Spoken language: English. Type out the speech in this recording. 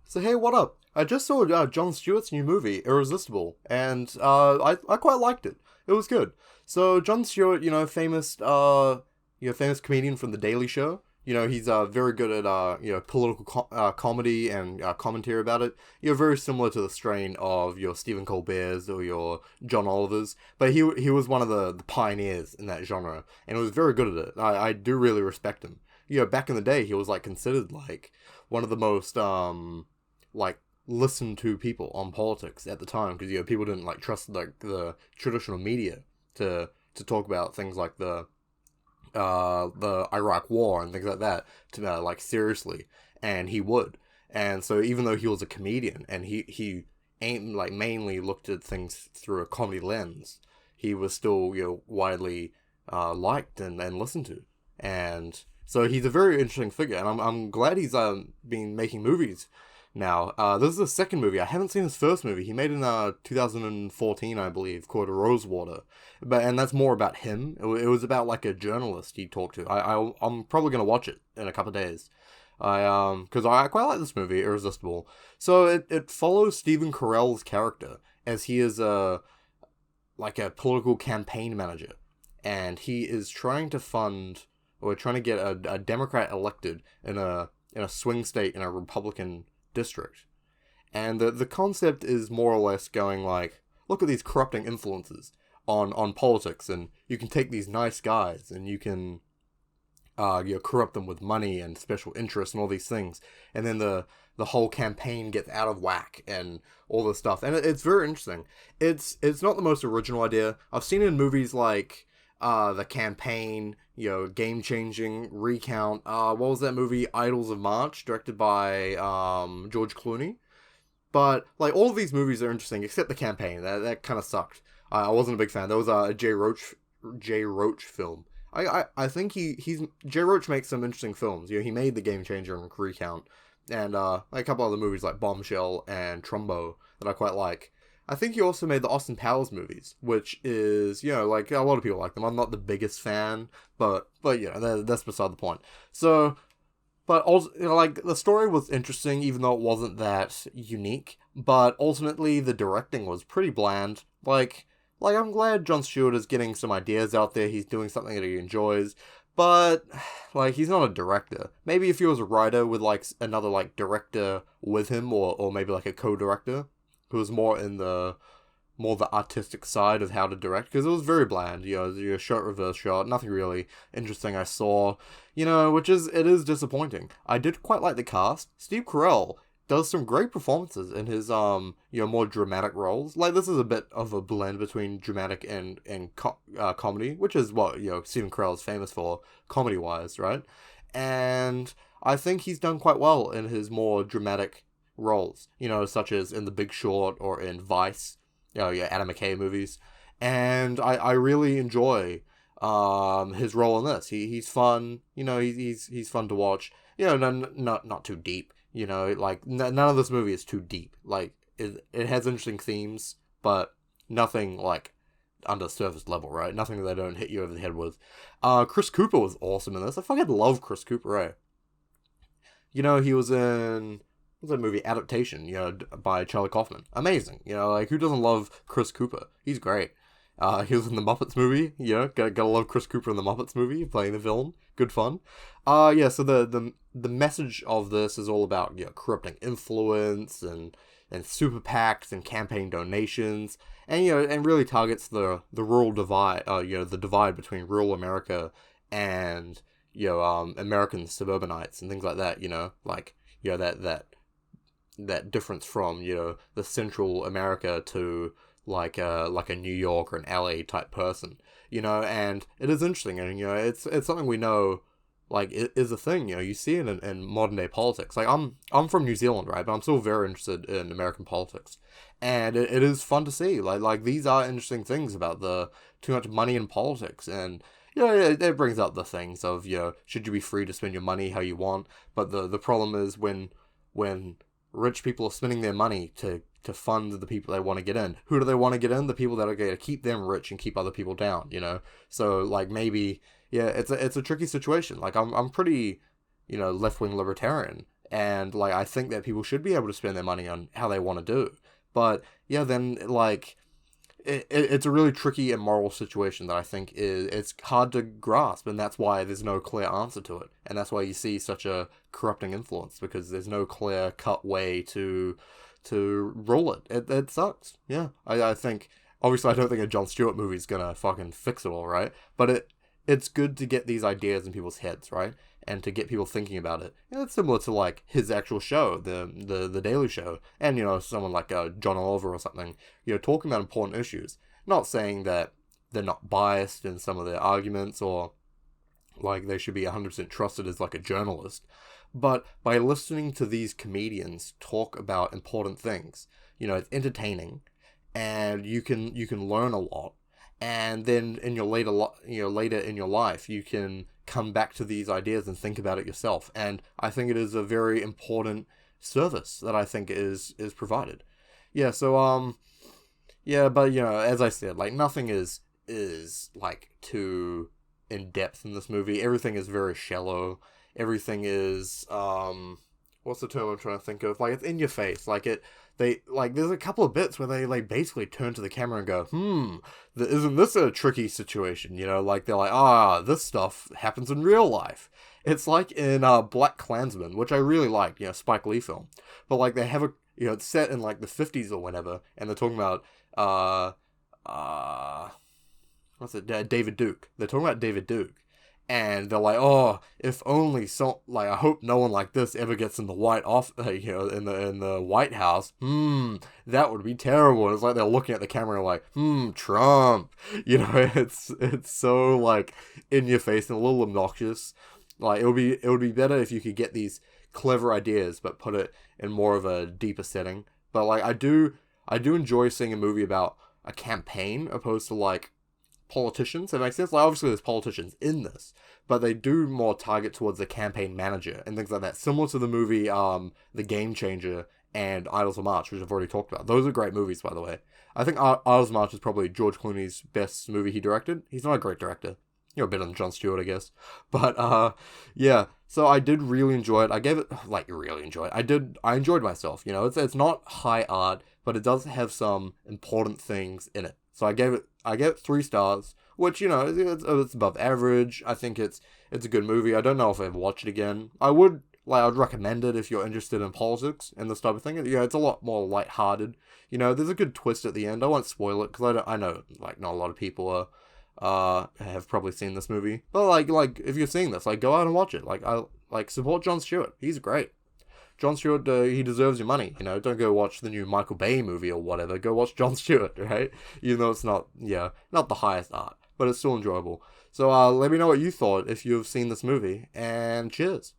So hey, what up? I just saw Jon Stewart's new movie, Irresistible, and I quite liked it. It was good. So Jon Stewart, famous comedian from The Daily Show. He's very good at political comedy and commentary about it. Very similar to the strain of your Stephen Colbert's or your John Oliver's, but he was one of the pioneers in that genre, and was very good at it. I do really respect him. Back in the day, he was like considered like one of the most like listened to people on politics at the time, because people didn't like trust like the traditional media to talk about things like the Iraq War and things like that to like seriously, and he would. And so even though he was a comedian and he ain't like mainly looked at things through a comedy lens, he was still widely liked and listened to. And so he's a very interesting figure, and I'm glad he's been making movies now. This is the second movie. I haven't seen his first movie. He made in 2014, I believe, called Rosewater. And that's more about him. It was about like a journalist he talked to. I'm probably gonna watch it in a couple of days. Because I quite like this movie, Irresistible. So it follows Stephen Carell's character as he is like a political campaign manager, and he is trying to fund, or trying to get a Democrat elected in a swing state in a Republican district. And the concept is more or less going like, look at these corrupting influences on politics, and you can take these nice guys and you can corrupt them with money and special interests and all these things, and then the whole campaign gets out of whack and all this stuff. And it's very interesting. It's not the most original idea. I've seen it in movies like The Campaign, Game Changing, Recount. What was that movie? Idols of March, directed by George Clooney. But like all of these movies are interesting except The Campaign. That kind of sucked. I wasn't a big fan. That was a Jay Roach film. I think he's Jay Roach makes some interesting films. He made The Game Changer and Recount, and like a couple other movies like Bombshell and Trumbo that I quite like. I think he also made the Austin Powers movies, which is, like, a lot of people like them. I'm not the biggest fan, but that's beside the point. So, but also, like, the story was interesting, even though it wasn't that unique. But ultimately, the directing was pretty bland. Like, I'm glad Jon Stewart is getting some ideas out there. He's doing something that he enjoys. But, like, he's not a director. Maybe if he was a writer with, like, another, like, director with him, or maybe, like, a co-director who was more the artistic side of how to direct, because it was very bland. Your shot, reverse shot, nothing really interesting I saw, which it is disappointing. I did quite like the cast. Steve Carell does some great performances in his more dramatic roles. Like, this is a bit of a blend between dramatic and comedy, which is what Stephen Carell is famous for comedy wise, right? And I think he's done quite well in his more dramatic roles, such as in The Big Short or in Vice, Adam McKay movies. And I really enjoy his role in this. He's fun, he's fun to watch. Not too deep, like none of this movie is too deep. Like it has interesting themes, but nothing like under surface level, right? Nothing that they don't hit you over the head with. Chris Cooper was awesome in this. I fucking love Chris Cooper, right? He was in, what's that movie, Adaptation, by Charlie Kaufman. Amazing. Like, who doesn't love Chris Cooper? He's great. He was in the Muppets movie. Gotta love Chris Cooper in the Muppets movie, playing the villain. Good fun. So the message of this is all about, corrupting influence and super PACs and campaign donations, and, and really targets the rural divide, the divide between rural America and, American suburbanites and things like that, like, that difference from, the Central America to like a New York or an LA type person, and it is interesting, and it's something we know, like, it is a thing. You see it in modern day politics. Like, I'm from New Zealand, right, but I'm still very interested in American politics, and it is fun to see, like these are interesting things about the too much money in politics. And it brings up the things of, should you be free to spend your money how you want, but the problem is when rich people are spending their money to fund the people they want to get in. Who do they want to get in? The people that are going to keep them rich and keep other people down, So, like, maybe, it's a tricky situation. Like, I'm pretty, left-wing libertarian, And, like, I think that people should be able to spend their money on how they want to do. But, yeah, then, like, it's a really tricky and moral situation that I think it's hard to grasp, and that's why there's no clear answer to it. And that's why you see such a corrupting influence, because there's no clear-cut way to rule it. It sucks. Yeah, I think, obviously I don't think a Jon Stewart movie is gonna fucking fix it all, right? But it's good to get these ideas in people's heads, right? And to get people thinking about it. And it's similar to, like, his actual show, the Daily Show, and, you know, someone like John Oliver or something, you know, talking about important issues. Not saying that they're not biased in some of their arguments, or, like, they should be 100% trusted as, like, a journalist. But by listening to these comedians talk about important things, you know, it's entertaining, and you can learn a lot. And then in your later in your life, you can come back to these ideas and think about it yourself. And I think it is a very important service that I think is provided. Yeah, so yeah, but, you know, as I said, like, nothing is like too in depth in this movie. Everything is very shallow. Everything is what's the term I'm trying to think of? Like, it's in your face. Like, there's a couple of bits where they, like, basically turn to the camera and go, isn't this a tricky situation? You know, like, they're like, this stuff happens in real life. It's like in Black Klansman, which I really liked, you know, Spike Lee film. But, like, they have you know, it's set in, like, the 50s or whenever, and they're talking about, David Duke. They're talking about David Duke. And they're like, if only I hope no one like this ever gets in the you know, in the White House. That would be terrible. And it's like they're looking at the camera like, Trump. You know, it's so, like, in your face and a little obnoxious. Like, it would be better if you could get these clever ideas, but put it in more of a deeper setting. But, like, I do enjoy seeing a movie about a campaign opposed to, like, politicians. That makes sense. Like, obviously there's politicians in this, but they do more target towards the campaign manager and things like that, similar to the movie The Game Changer and Idols of March, which I've already talked about. Those are great movies, by the way. I think Idols of March is probably George Clooney's best movie he directed. He's not a great director, you know, better than Jon Stewart, I guess. But yeah, so I did really enjoy it. I gave it, like, really enjoy it. I enjoyed myself. You know, it's not high art, but it does have some important things in it. So I gave it 3 stars, which, you know, it's above average. I think it's a good movie. I don't know if I'd watch it again. I'd recommend it if you're interested in politics and this type of thing. You know, it's a lot more lighthearted. You know, there's a good twist at the end. I won't spoil it because I know, like, not a lot of people have probably seen this movie. But like if you're seeing this, like, go out and watch it. Like support Jon Stewart. He's great. Jon Stewart, he deserves your money, you know, don't go watch the new Michael Bay movie or whatever, go watch Jon Stewart, right? Even though it's not the highest art, but it's still enjoyable. So let me know what you thought if you've seen this movie, and cheers.